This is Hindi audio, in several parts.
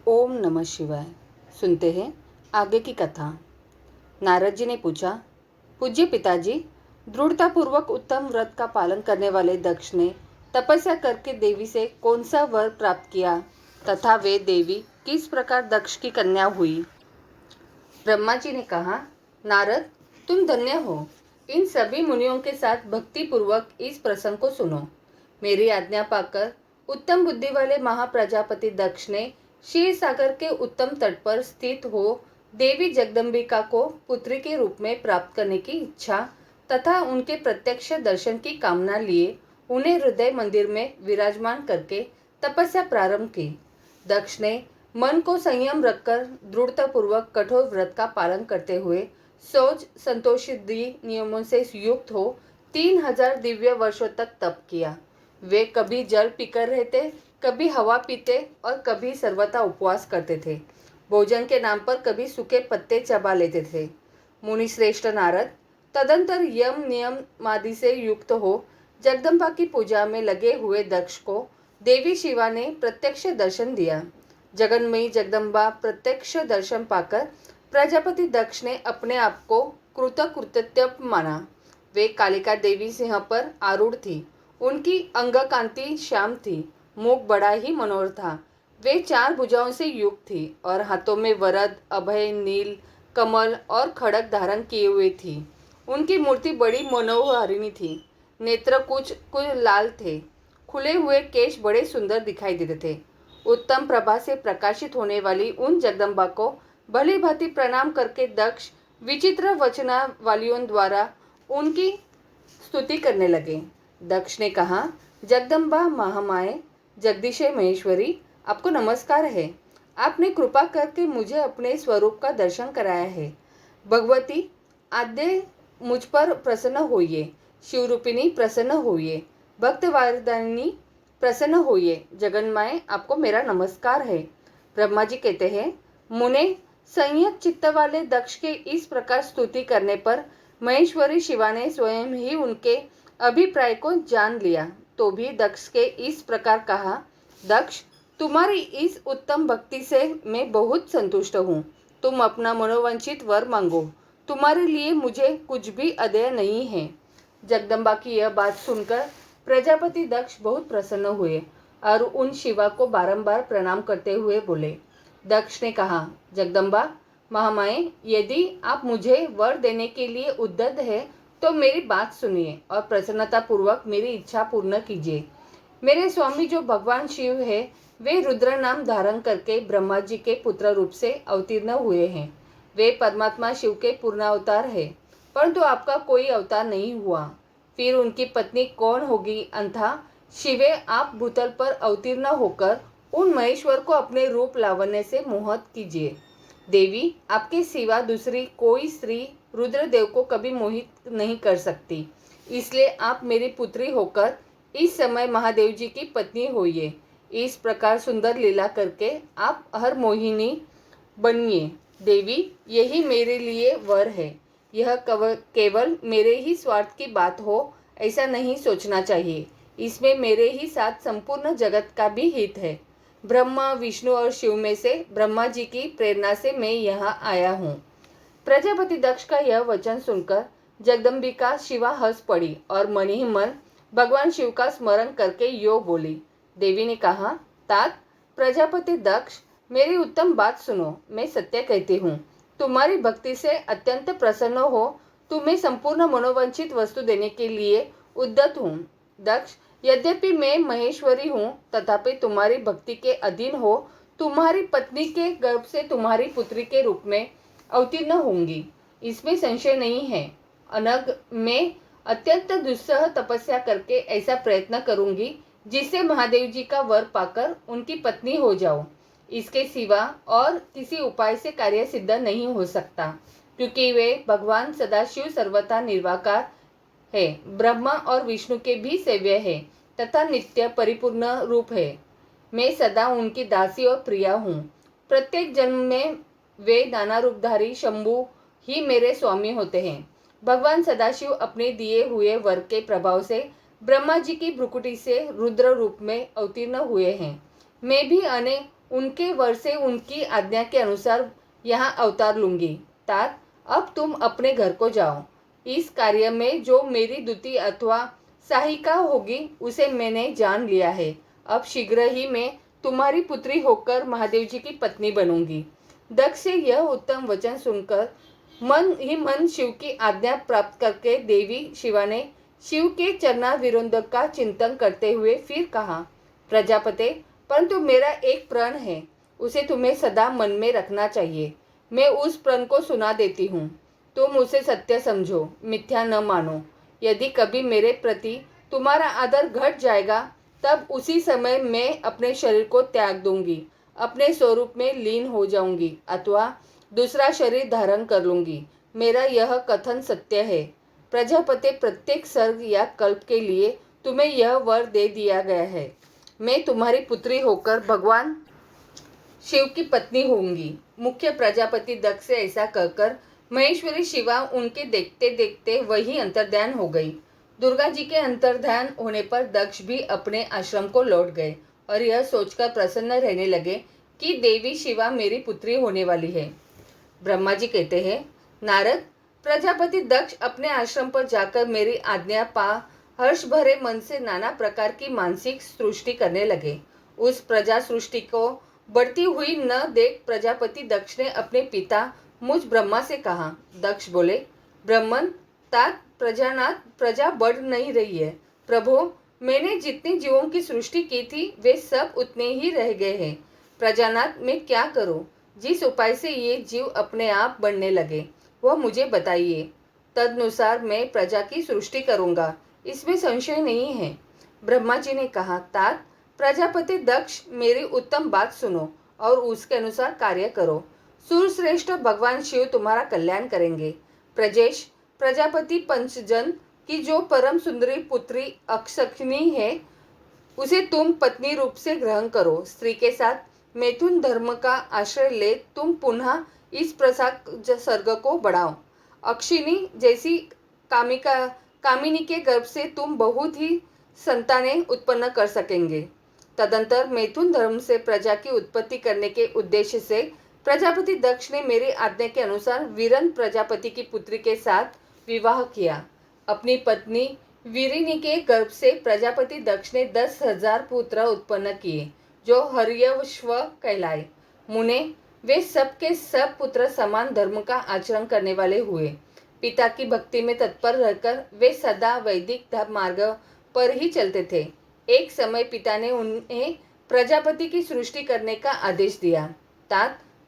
ओम नमः शिवाय। सुनते हैं आगे की कथा। नारद जी ने पूछा, पूज्य पिताजी, दृढ़तापूर्वक उत्तम व्रत का पालन करने वाले दक्ष ने तपस्या करके देवी से कौन सा वर प्राप्त किया तथा वे देवी किस प्रकार दक्ष की कन्या हुई? ब्रह्मा जी ने कहा, नारद, तुम धन्य हो। इन सभी मुनियों के साथ भक्ति पूर्वक इस प्रसंग को सुनो। मेरी आज्ञा पाकर उत्तम बुद्धि वाले महाप्रजापति दक्ष ने क्षीर सागर के उत्तम तट पर स्थित हो देवी जगदम्बिका को पुत्री के रूप में प्राप्त करने की इच्छा तथा उनके प्रत्यक्ष दर्शन की कामना लिए उन्हें हृदय मंदिर में विराजमान करके तपस्या प्रारंभ की। दक्ष ने मन को संयम रखकर दृढ़तापूर्वक कठोर व्रत का पालन करते हुए शौच संतोषादि नियमों से युक्त हो 3000 दिव्य वर्षों तक तप किया। वे कभी जल पीकर रहते, कभी हवा पीते और कभी सर्वथा उपवास करते थे। भोजन के नाम पर कभी सूखे पत्ते चबा लेते थे। मुनि श्रेष्ठ नारद तदंतर यम नियम आदि से युक्त हो जगदम्बा की पूजा में लगे हुए दक्ष को देवी शिवा ने प्रत्यक्ष दर्शन दिया। जगन्मयी जगदम्बा प्रत्यक्ष दर्शन पाकर प्रजापति दक्ष ने अपने आप को कृतकृत्य माना। वे कालिका देवी सिंह पर आरूढ़ थी। उनकी अंग कांति श्याम थी, मुख बड़ा ही मनोहर था। वे 4 भुजाओं से युक्त थी और हाथों में वरद, अभय, नील, कमल और खड़ग धारण किए हुए थी। उनकी मूर्ति बड़ी मनोहारिणी थी। नेत्र कुछ लाल थे। खुले हुए केश बड़े सुंदर दिखाई देते थे। उत्तम प्रभा से प्रकाशित होने वाली उन जगदम्बा को भली भांति प्रणाम करके दक्ष विचित्र वचनावलियों द्वारा उनकी स्तुति करने लगे। दक्ष ने कहा, जगदम्बा महामाए, जगदीशे महेश्वरी, आपको नमस्कार है। आपने कृपा करके मुझे अपने स्वरूप का दर्शन कराया है। भगवती आद्य मुझ पर प्रसन्न होइए। शिवरूपिणी प्रसन्न होइए। भक्तवारदानी प्रसन्न होइए। जगन्माए, आपको मेरा नमस्कार है। ब्रह्मा जी कहते हैं, मुने संयत चित्त वाले दक्ष के इस प्रकार स्तुति करने पर महेश्वरी शिवा ने स्वयं ही उनके अभिप्राय को जान लिया तो भी दक्ष के इस प्रकार कहा, दक्ष, तुम्हारी इस उत्तम भक्ति से मैं बहुत संतुष्ट हूँ। तुम अपना मनोवांछित वर मांगो। तुम्हारे लिए मुझे कुछ भी अदेय नहीं है। जगदम्बा की यह बात सुनकर प्रजापति दक्ष बहुत प्रसन्न हुए और उन शिवा को बारंबार प्रणाम करते हुए बोले। दक्ष ने कहा, जगदम्बा महामाए, यदि आप मुझे वर देने के लिए उद्यत है तो मेरी बात सुनिए और प्रसन्नता पूर्वक मेरी इच्छा पूर्ण कीजिए। मेरे स्वामी जो भगवान शिव है, वे रुद्र नाम धारण करके ब्रह्मा जी के पुत्र रूप से अवतीर्ण हुए हैं। वे परमात्मा शिव के पूर्णावतार है, परंतु आपका कोई अवतार नहीं हुआ। फिर उनकी पत्नी कौन होगी? अंथा शिवे, आप भूतल पर अवतीर्ण होकर उन महेश्वर को अपने रूप लावण्य से मोहित कीजिए। देवी, आपके सिवा दूसरी कोई स्त्री रुद्रदेव को कभी मोहित नहीं कर सकती। इसलिए आप मेरी पुत्री होकर इस समय महादेव जी की पत्नी होइए। इस प्रकार सुंदर लीला करके आप हर मोहिनी बनिए। देवी, यही मेरे लिए वर है। यह केवल मेरे ही स्वार्थ की बात हो ऐसा नहीं सोचना चाहिए। इसमें मेरे ही साथ संपूर्ण जगत का भी हित है। ब्रह्मा, विष्णु और शिव में से ब्रह्मा जी की प्रेरणा से मैं यहाँ आया हूँ। प्रजापति दक्ष का यह वचन सुनकर जगदम्बिका शिवा हंस पड़ी और मन ही मन भगवान शिव का स्मरण करके यो बोली। देवी ने कहा, तात प्रजापति दक्ष, मेरी उत्तम बात सुनो। मैं सत्य कहती हूँ। तुम्हारी भक्ति से अत्यंत प्रसन्न हो तुम्हें संपूर्ण मनोवांछित वस्तु देने के लिए उद्यत हूँ। दक्ष, यद्यपि मैं महेश्वरी हूँ तथापि तुम्हारी भक्ति के अधीन हो तुम्हारी पत्नी के गर्भ से तुम्हारी पुत्री के रूप में अवतीर्ण होंगी, इसमें संशय नहीं है। अनग मैं अत्यंत दुस्सह तपस्या करके ऐसा प्रयत्न करूंगी जिससे महादेव जी का वर पाकर उनकी पत्नी हो जाऊं। इसके सिवा और किसी उपाय से कार्य सिद्ध नहीं हो सकता, क्योंकि वे भगवान सदाशिव सर्वथा निर्वाकार है, ब्रह्मा और विष्णु के भी सेव्य है तथा नित्य परिपूर्ण रूप है। मैं सदा उनकी दासी और प्रिया हूँ। प्रत्येक जन्म में वे नाना रूपधारी शंभु ही मेरे स्वामी होते हैं। भगवान सदाशिव अपने दिए हुए वर के प्रभाव से ब्रह्मा जी की भ्रुकुटी से रुद्र रूप में अवतीर्ण हुए हैं। मैं भी उनके वर से उनकी आज्ञा के अनुसार यहाँ अवतार लूंगी। तात, अब तुम अपने घर को जाओ। इस कार्य में जो मेरी दूती अथवा सहायिका होगी उसे मैंने जान लिया है। अब शीघ्र ही मैं तुम्हारी पुत्री होकर महादेव जी की पत्नी बनूंगी। दक्ष से यह उत्तम वचन सुनकर मन ही मन शिव की आज्ञा प्राप्त करके देवी शिवा ने शिव के चरणारविंद का चिंतन करते हुए फिर कहा, प्रजापते, परंतु मेरा एक प्रण है, उसे तुम्हें सदा मन में रखना चाहिए। मैं उस प्रण को सुना देती हूँ, तुम उसे सत्य समझो, मिथ्या न मानो। यदि कभी मेरे प्रति तुम्हारा आदर घट जाएगा तब उसी समय मैं अपने शरीर को त्याग दूंगी, अपने स्वरूप में लीन हो जाऊंगी अथवा दूसरा शरीर धारण कर लूंगी। मेरा यह कथन सत्य है। प्रजापति, प्रत्येक सर्ग या कल्प के लिए तुम्हें यह वर दे दिया गया है। मैं तुम्हारी पुत्री होकर भगवान शिव की पत्नी होंगी। मुख्य प्रजापति दक्ष से ऐसा कहकर महेश्वरी शिवा उनके देखते देखते वही अंतर्ध्यान हो गई। दुर्गा जी के अंतर्ध्यान होने पर दक्ष भी अपने आश्रम को लौट गए और यह सोचकर प्रसन्न रहने लगे कि देवी शिवा मेरी पुत्री होने वाली है। ब्रह्मा जी कहते हैं, नारद, प्रजापति दक्ष अपने आश्रम पर जाकर मेरी आज्ञा पा हर्ष भरे मन से नाना प्रकार की मानसिक सृष्टि करने लगे। उस प्रजा सृष्टि को बढ़ती हुई न देख प्रजापति दक्ष ने अपने पिता मुझ ब्रह्मा से कहा। दक्ष बोले, ब्रह्मन, तात, प्रजानाथ, प्रजा बढ़ नहीं रही है। प्रभो, मैंने जितने जीवों की सृष्टि की थी वे सब उतने ही रह गए हैं। प्रजानाथ, मैं क्या करूं? जिस उपाय से ये जीव अपने आप बढ़ने लगे वह मुझे बताइए। तदनुसार मैं प्रजा की सृष्टि करूंगा, इसमें संशय नहीं है। ब्रह्मा जी ने कहा, तात, प्रजापति दक्ष, मेरी उत्तम बात सुनो और उसके अनुसार कार्य करो। सूरश्रेष्ठ भगवान शिव तुम्हारा कल्याण करेंगे। प्रजेश, प्रजापति पंचजन की जो परम सुंदरी पुत्री अक्षखनी है उसे तुम पत्नी रूप से ग्रहण करो। स्त्री के साथ मैथुन धर्म का आश्रय ले तुम पुनः इस प्रसाद सर्ग को बढ़ाओ। अक्षिणी जैसी कामिनी के गर्भ से तुम बहुत ही संतानें उत्पन्न कर सकेंगे। तदंतर मैथुन धर्म से प्रजा की उत्पत्ति करने के उद्देश्य से प्रजापति दक्ष ने मेरी आज्ञा के अनुसार वीरन प्रजापति की पुत्री के साथ विवाह किया। अपनी पत्नी वीरिनी के गर्भ से प्रजापति दक्ष ने 10,000 पुत्र उत्पन्न किए जो हर्यश्व कहलाए। मुने, वे सब के सब पुत्र समान धर्म का आचरण करने वाले हुए। पिता की भक्ति में तत्पर रहकर वे सदा वैदिक मार्ग पर ही चलते थे। एक समय पिता ने उन्हें प्रजापति की सृष्टि करने का आदेश दिया।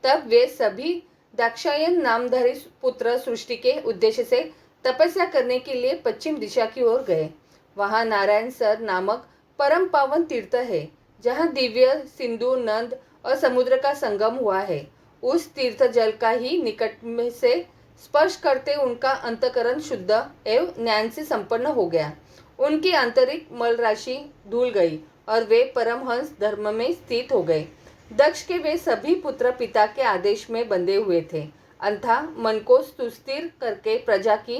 तब वे सभी दाक्षायन नामधारी पुत्र सृष्टि के उद्देश्य से तपस्या करने के लिए पश्चिम दिशा की ओर गए। वहां नारायण सर नामक परम पावन तीर्थ है, जहां दिव्य सिंधु, नंद और समुद्र का संगम हुआ है। उस तीर्थ जल का ही निकट में से स्पर्श करते उनका अंतकरण शुद्ध एवं ज्ञान से संपन्न हो गया। उनकी आंतरिक मल राशि धुल गई और वे परमहंस धर्म में स्थित हो गए। दक्ष के वे सभी पुत्र पिता के आदेश में बंधे हुए थे, अंथा मन को सुस्थिर करके प्रजा की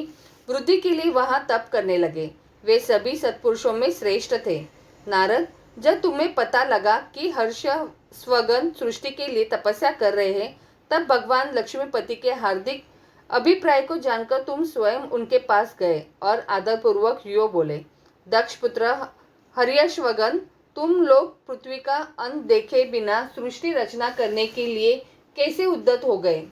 वृद्धि के लिए वहां तप करने लगे। वे सभी सत्पुरुषों में श्रेष्ठ थे। नारद, जब तुम्हें पता लगा कि हर्ष स्वगन सृष्टि के लिए तपस्या कर रहे हैं, तब भगवान लक्ष्मीपति के हार्दिक अभिप्राय को जानकर तुम स्वयं उनके पास गए और आदरपूर्वक यो बोले, दक्ष पुत्र हर्यश्वगन, तुम लोग पृथ्वी का अंत देखे बिना सृष्टि रचना करने के लिए कैसे उद्यत हो गए?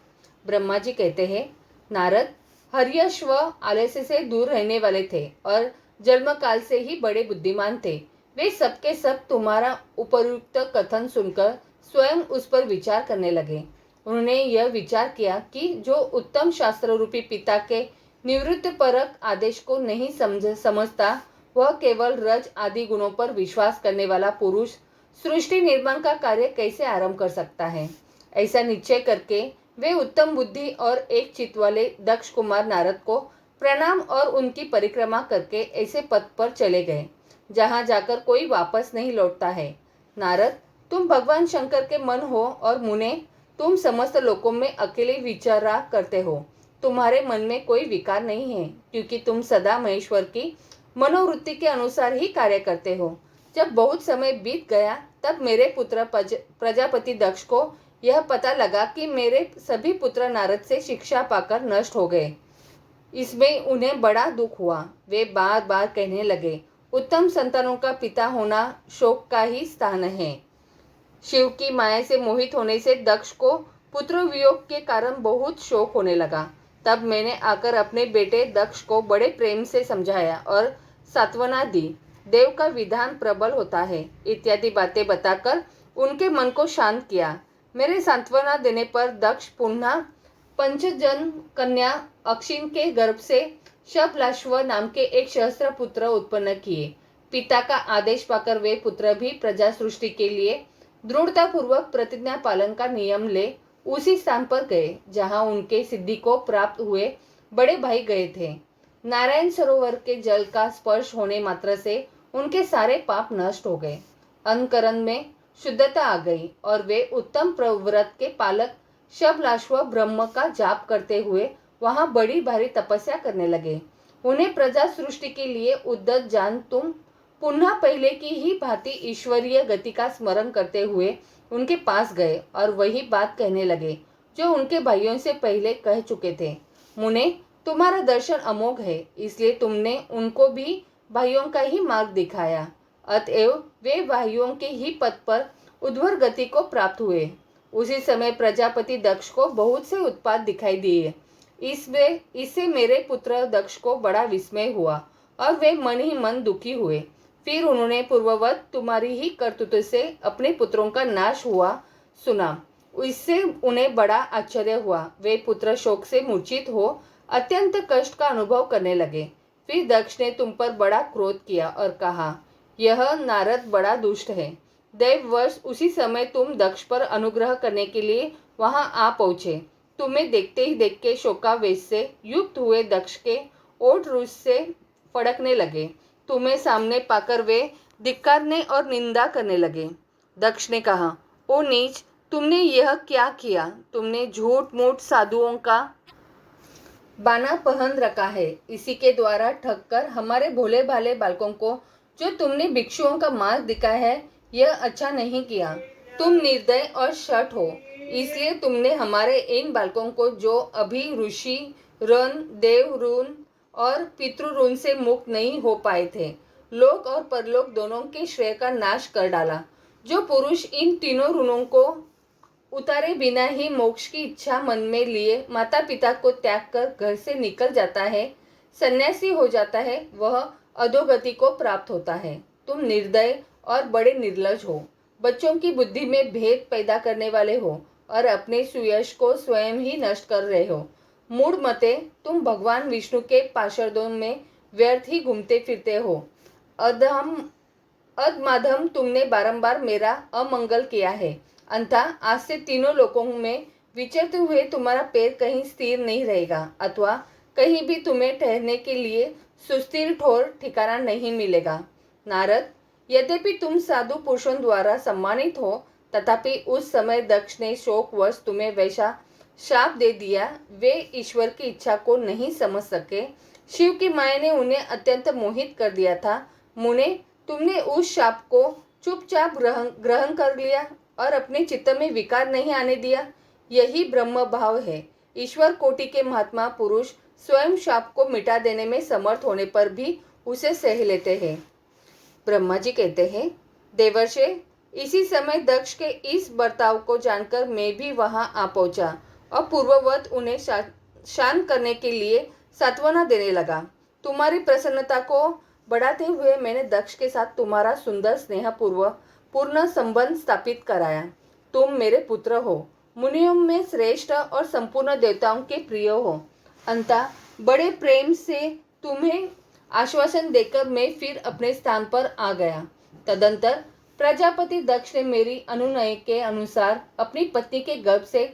ब्रह्मा जी कहते हैं, नारद, हर्यश्व आलस्य से दूर रहने वाले थे और जन्म काल से ही बड़े बुद्धिमान थे। वे सबके सब तुम्हारा उपयुक्त कथन सुनकर स्वयं उस पर विचार करने लगे। उन्होंने यह विचार किया कि जो उत्तम शास्त्र रूपी पिता के निवृत्त परक आदेश को नहीं समझता वह केवल रज आदि गुणों पर विश्वास करने वाला पुरुष सृष्टि निर्माण का कार्य कैसे आरंभ कर सकता है। ऐसा निश्चय करके वे उत्तम बुद्धि और एक चित्त वाले दक्ष कुमार नारद को प्रणाम और उनकी परिक्रमा करके ऐसे पथ पर चले गए जहाँ जाकर कोई वापस नहीं लौटता है। नारद, तुम भगवान शंकर के मन हो और मुने, तुम समस्त लोकों में अकेले विचारा करते हो। तुम्हारे मन में कोई विकार नहीं है, क्योंकि तुम सदा महेश्वर की मनोवृत्ति के अनुसार ही कार्य करते हो। जब बहुत समय बीत गया तब मेरे पुत्र प्रजापति दक्ष को यह पता लगा कि मेरे सभी पुत्र नारद से शिक्षा पाकर नष्ट हो गए। इसमें उन्हें बड़ा दुख हुआ। वे बार बार कहने लगे, उत्तम संतानों का पिता होना शोक का ही स्थान है। शिव की माया से मोहित होने से दक्ष को पुत्र वियोग के कारण बहुत शोक होने लगा। तब मैंने आकर अपने बेटे दक्ष को बड़े प्रेम से समझाया और सांत्वना दी। देव का विधान प्रबल होता है इत्यादि बातें बताकर उनके मन को शांत किया। मेरे सांत्वना देने पर दक्ष पुनः पंचजन कन्या अक्षिन के गर्भ से शबलाश्व नाम के एक सहस्त्र पुत्र उत्पन्न किए। पिता का आदेश पाकर वे पुत्र भी प्रजा सृष्टि के लिए दृढ़ता पूर्वक प्रतिज्ञा पालन का नियम ले उसी स्थान पर गए जहां उनके सिद्धि को प्राप्त हुए बड़े भाई गए थे। नारायण सरोवर के जल का स्पर्श होने मात्र से उनके सारे पाप नष्ट हो गए। अंतःकरण में शुद्धता आ गई और वे उत्तम प्रव्रत के पालक शबलाश्व ब्रह्म का जाप करते हुए वहां बड़ी भारी तपस्या करने लगे। उन्हें प्रजा सृष्टि के लिए उद्यत जान तुम पुनः पहले की ही भांति ईश्वरीय गति का स्मरण करते हुए उनके पास गए और वही बात कहने लगे जो उनके भाइयों से पहले कह चुके थे। मुने, तुम्हारा दर्शन अमोघ है, इसलिए तुमने उनको भी भाइयों का ही मार्ग दिखाया। अतएव वे भाइयों के ही पद पर उद्भर गति को प्राप्त हुए। उसी समय प्रजापति दक्ष को बहुत से उत्पात दिखाई दिए। इससे मेरे पुत्र दक्ष को बड़ा विस्मय हुआ और वे मन ही मन दुखी हुए। फिर उन्होंने पूर्ववत तुम्हारी ही करतूत से अपने पुत्रों का नाश हुआ सुना। इससे उन्हें बड़ा आश्चर्य हुआ। वे पुत्र शोक से मूर्छित हो अत्यंत कष्ट का अनुभव करने लगे। फिर दक्ष ने तुम पर बड़ा क्रोध किया और कहा, यह नारद बड़ा दुष्ट है। दैववश उसी समय तुम दक्ष पर अनुग्रह करने के लिए वहां आ पहुंचे। तुम्हें देखते ही देख के शोकावेश से युक्त हुए दक्ष के ओठ रोष से फड़कने लगे। तुम्हें सामने पाकर वे धिक्कारने और निंदा करने लगे। दक्ष ने कहा, ओ नीच, तुमने यह क्या किया? तुमने झूठ मूठ साधुओं का बाना पहन रखा है। इसी के द्वारा ठग कर हमारे भोले भाले बालकों को जो तुमने भिक्षुओं का मार्ग दिखाया है, यह अच्छा नहीं किया। तुम निर्दय और शठ हो, इसलिए तुमने हमारे इन बालकों को जो अभी ऋषि ऋण, देव ऋण और पितृ ऋण से मुक्त नहीं हो पाए थे, लोक और परलोक दोनों के श्रेय का नाश कर डाला। जो पुरुष इन तीनों ऋणों को उतारे बिना ही मोक्ष की इच्छा मन में लिए माता पिता को त्याग कर घर से निकल जाता है, सन्यासी हो जाता है, वह अधोगति को प्राप्त होता है। तुम निर्दय और बड़े निर्लज हो, बच्चों की बुद्धि में भेद पैदा करने वाले हो और अपने सुयश को स्वयं ही नष्ट कर रहे हो। मूढ़ मते, तुम भगवान विष्णु के पार्षदों में व्यर्थ ही घूमते फिरते हो। अधमाधम तुमने बारंबार मेरा अमंगल किया है। अतः आज से तीनों लोकों में विचरते हुए तुम्हारा पैर कहीं स्थिर नहीं रहेगा अथवा कहीं भी तुम्हें ठहरने के लिए सुस्थिर ठोर ठिकाना नहीं मिलेगा। नारद, यद्यपि तुम साधु पुरुषों द्वारा सम्मानित हो, तथापि उस समय दक्ष ने शोकवश तुम्हें वैसा शाप दे दिया। वे ईश्वर की इच्छा को नहीं समझ सके। शिव की माया ने उन्हें अत्यंत मोहित कर दिया था। मुने, तुमने उस शाप को चुपचाप ग्रहण कर लिया और अपने चित्त में विकार नहीं आने दिया। यही ब्रह्म भाव है। ईश्वर कोटि के महात्मा पुरुष स्वयं शाप को मिटा देने में समर्थ होने पर भी उसे सह लेते हैं। ब्रह्मा जी कहते हैं, देवर्षे, इसी समय दक्ष के इस बर्ताव को जानकर मैं भी वहां आ पहुंचा और पूर्ववत उन्हें शांत करने के लिए सांत्वना देने लगा। तुम्हारी प्रसन्नता को बढ़ाते हुए मैंने दक्ष के साथ तुम्हारा सुंदर स्नेहपूर्ण संबंध स्थापित कराया। तुम मेरे पुत्र हो, मुनियों में श्रेष्ठ और संपूर्ण देवताओं के प्रिय हो। अंततः बड़े प्रेम से तुम्हें आश्वासन देकर मैं फिर अपने स्थान पर आ गया। तदंतर प्रजापति दक्ष ने मेरी अनुनय के अनुसार अपनी पत्नी के गर्भ से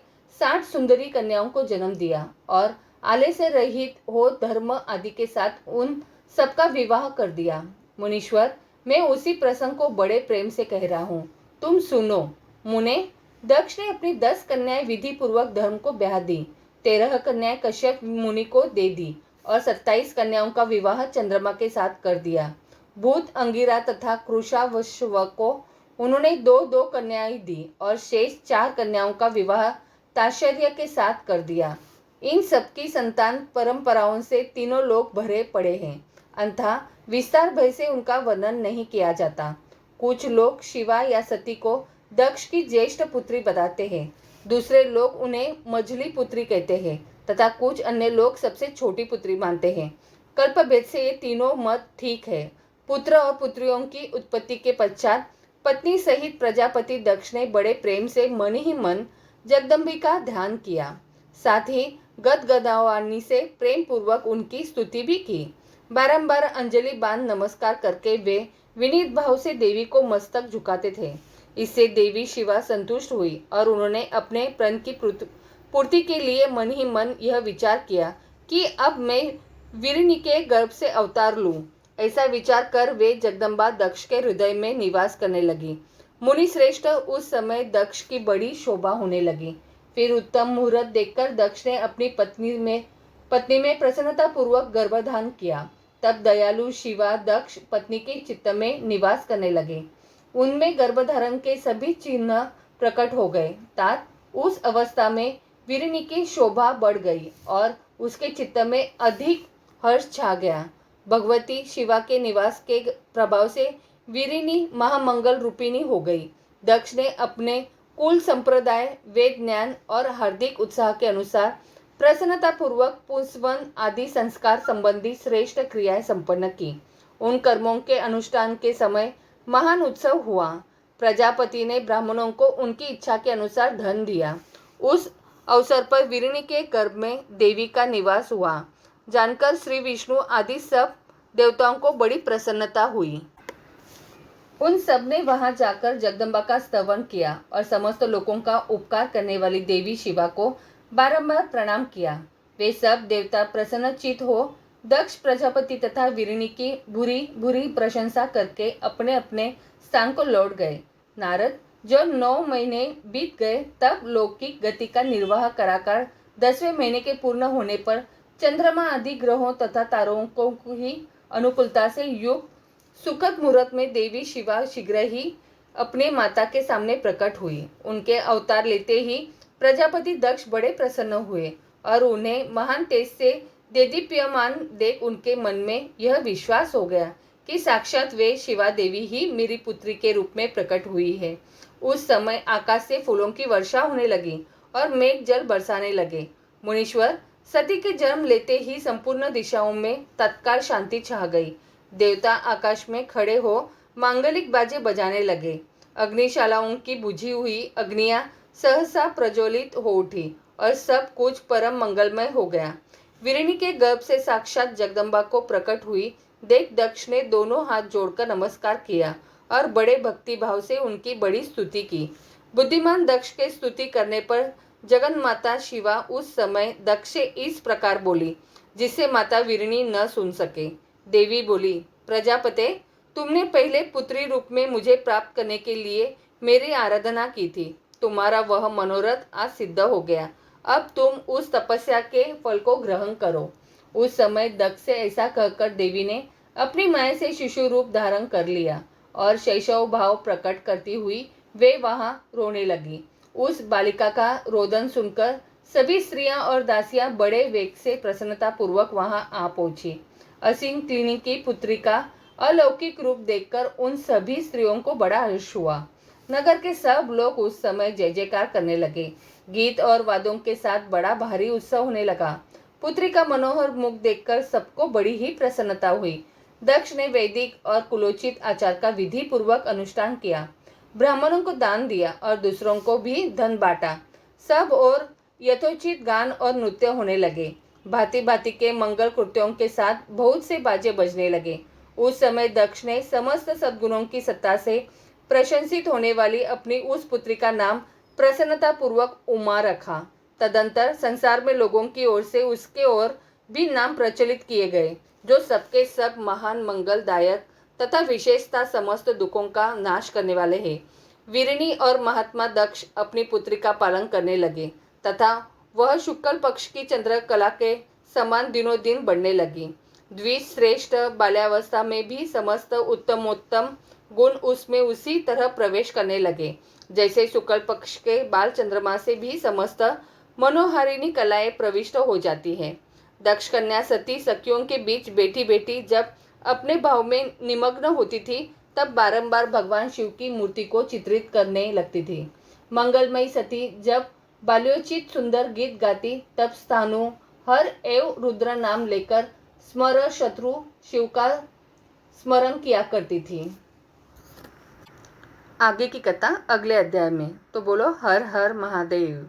60 सुंदरी कन्याओं को जन्म दिया और आले से रहित हो धर्म आदि के साथ उन सबका विवाह कर दिया। मुनीश्वर, मैं उसी प्रसंग को बड़े प्रेम से कह रहा हूँ, तुम सुनो। मुने, दक्ष ने अपनी 10 कन्याएं विधि पूर्वक धर्म को ब्याह दी, 13 कन्याएं कश्यप मुनि को दे दी और 27 कन्याओं का विवाह चंद्रमा के साथ कर दिया। भूत अंगिरा तथा कृशावश्व को उन्होंने दो दो कन्याएं दी और शेष 4 कन्याओं का विवाह ताशर्य के साथ कर दिया। इन सबकी संतान परंपराओं से तीनों लोग भरे पड़े हैं, अतः विस्तार भय से उनका वर्णन नहीं किया जाता। कुछ लोग शिवा या सती को दक्ष की ज्येष्ठ पुत्री बताते हैं, दूसरे लोग उन्हें मझली पुत्री कहते हैं तथा कुछ अन्य लोग सबसे छोटी पुत्री मानते हैं। कल्पभेद से ये तीनों मत ठीक है। पुत्र और पुत्रियों की उत्पत्ति के पश्चात पत्नी सहित प्रजापति दक्ष ने बड़े प्रेम से मन ही मन जगदम्बिका ध्यान किया, साथ ही गदगदावाणी से प्रेम पूर्वक उनकी स्तुति भी की। बारंबार अंजलि बांध नमस्कार करके वे विनीत भाव से देवी को मस्तक झुकाते थे। इससे देवी शिवा संतुष्ट हुई और उन्होंने अपने प्रण की पूर्ति के लिए मन ही मन यह विचार किया कि अब मैं वीरिणी के गर्भ से अवतार लूं। ऐसा विचार कर वे जगदम्बा दक्ष के हृदय में निवास करने लगी। मुनि श्रेष्ठ उस समय दक्ष की बड़ी शोभा होने लगी। फिर उत्तम मुहूर्त देखकर दक्ष ने अपनी पत्नी में प्रसन्नता पूर्वक गर्भधान किया। तब दयालु शिवा दक्ष पत्नी के चित्त में निवास करने लगे। उनमें गर्भधारण के सभी चिन्ह प्रकट हो गए। तात उस अवस्था में वीरिणी की शोभा बढ़ गई और उसके चित्त में अधिक हर्ष छा गया। भगवती शिवा के निवास के प्रभाव से वीरिणी महामंगल रूपिणी हो गई। दक्ष ने अपने कुल संप्रदाय, वेद ज्ञान और हार्दिक उत्साह के अनुसार प्रसन्नता पूर्वक पुंसवन आदि संस्कार संबंधी श्रेष्ठ क्रियाएं संपन्न की। उन कर्मों के अनुष्ठान के समय महान उत्सव हुआ। प्रजापति ने ब्राह्मणों को उनकी इच्छा के अनुसार धन दिया। उस अवसर पर वीरिणी के गर्भ में देवी का निवास हुआ। जानकर श्री विष्णु आदि सब देवताओं को बड़ी प्रसन्नता हुई। उन सब ने वहां जाकर जगदम्बा का स्तवन किया और समस्त लोगों का उपकार करने वाली देवी शिवा को बारंबार प्रणाम किया। वे सब देवता प्रसन्नचित हो दक्ष प्रजापति तथा वीरिणी की बुरी बुरी प्रशंसा करके अपने अपने स्थान को लौट गए। नारद जो 9 महीने बीत गए तब लौकिक गति का निर्वाह कराकर 10वें महीने के पूर्ण होने पर चंद्रमा आदि ग्रहों तथा तारों को ही अनुकूलता से युक्त सुखद मुहूर्त में देवी शिवा शीघ्र ही अपने माता के सामने प्रकट हुई। उनके अवतार लेते ही प्रजापति दक्ष बड़े प्रसन्न हुए और उन्हें महान तेज से देदीप्यमान देख उनके मन में यह विश्वास हो गया कि साक्षात वे शिवा देवी ही मेरी पुत्री के रूप में प्रकट हुई है। उस समय आकाश से फूलों की वर्षा होने लगी और मेघ जल बरसाने लगे। मुनीश्वर सती के जन्म लेते ही संपूर्ण दिशाओं में तत्काल शांति छा गई। देवता आकाश में खड़े हो मांगलिक बाजे बजाने लगे। अग्निशालाओं की बुझी हुई अग्नियां सहसा प्रज्वलित हो उठी और सब कुछ परम मंगलमय हो गया। वीरिणी के गर्भ से साक्षात जगदम्बा को प्रकट हुई देख दक्ष ने दोनों हाथ जोड़कर नमस्कार किया और बड़े भक्ति भाव से उनकी बड़ी स्तुति की। बुद्धिमान दक्ष के स्तुति करने पर जगन माता शिवा उस समय दक्ष से इस प्रकार बोली जिससे माता वीरिणी न सुन सके। देवी बोली, प्रजापते, तुमने पहले पुत्री रूप में मुझे प्राप्त करने के लिए मेरी आराधना की थी। तुम्हारा वह मनोरथ आज सिद्ध हो गया। अब तुम उस तपस्या के फल को ग्रहण करो। उस समय दक्ष से ऐसा कहकर देवी ने अपनी माया से शिशु रूप धारण कर लिया और शैशव भाव प्रकट करती हुई वे वहां रोने लगी। उस बालिका का रोदन सुनकर सभी स्त्रियां और दासियां बड़े वेग से प्रसन्नता पूर्वक वहां आ पहुंची। असीम क्लिनी की पुत्री का अलौकिक रूप देखकर उन सभी स्त्रियों को बड़ा हर्ष हुआ। नगर के सब लोग उस समय जय जयकार करने लगे। गीत और वादों के साथ बड़ा भारी उत्सव होने लगा। पुत्री का मनोहर मुख देखकर सबको बड़ी ही प्रसन्नता हुई। दक्ष ने वैदिक और कुलोचित आचार का विधि पूर्वक अनुष्ठान किया, ब्राह्मणों को दान दिया और दूसरों को भी धन बांटा। सब और यथोचित गान और नृत्य होने लगे। भांति भांति के मंगल कृत्यों के साथ बहुत से बाजे बजने लगे। उस समय दक्ष ने समस्त सद्गुणों की सत्ता से प्रशंसित होने वाली अपनी उस पुत्री का नाम प्रसन्नता पूर्वक उमा रखा। तदंतर संसार में लोगों की ओर से उसके और भी नाम प्रचलित किए गए, जो सबके सब महान मंगलदायक तथा विशेषता समस्त दुखों का नाश करने वाले हैं। वीरिणी और महात्मा दक्ष अपनी पुत्री का पालन करने लगे तथा वह शुक्ल पक्ष की चंद्रकला के समान दिनों दिन बढ़ने लगी। द्विश्रेष्ठ बाल्यावस्था में भी समस्त उत्तमोत्तम गुण उसमें उसी तरह प्रवेश करने लगे जैसे शुक्ल पक्ष के बाल चंद्रमा से भी समस्त मनोहारिणी कलाएं प्रविष्ट हो जाती है। दक्ष कन्या सती सखियों के बीच बैठी बैठी जब अपने भाव में निमग्न होती थी तब बारंबार भगवान शिव की मूर्ति को चित्रित करने लगती थी। मंगलमयी सती जब बाल्योचित सुंदर गीत गाती तब स्थानु हर एव रुद्र नाम लेकर स्मर शत्रु शिव का स्मरण किया करती थी। आगे की कथा अगले अध्याय में। तो बोलो हर हर महादेव।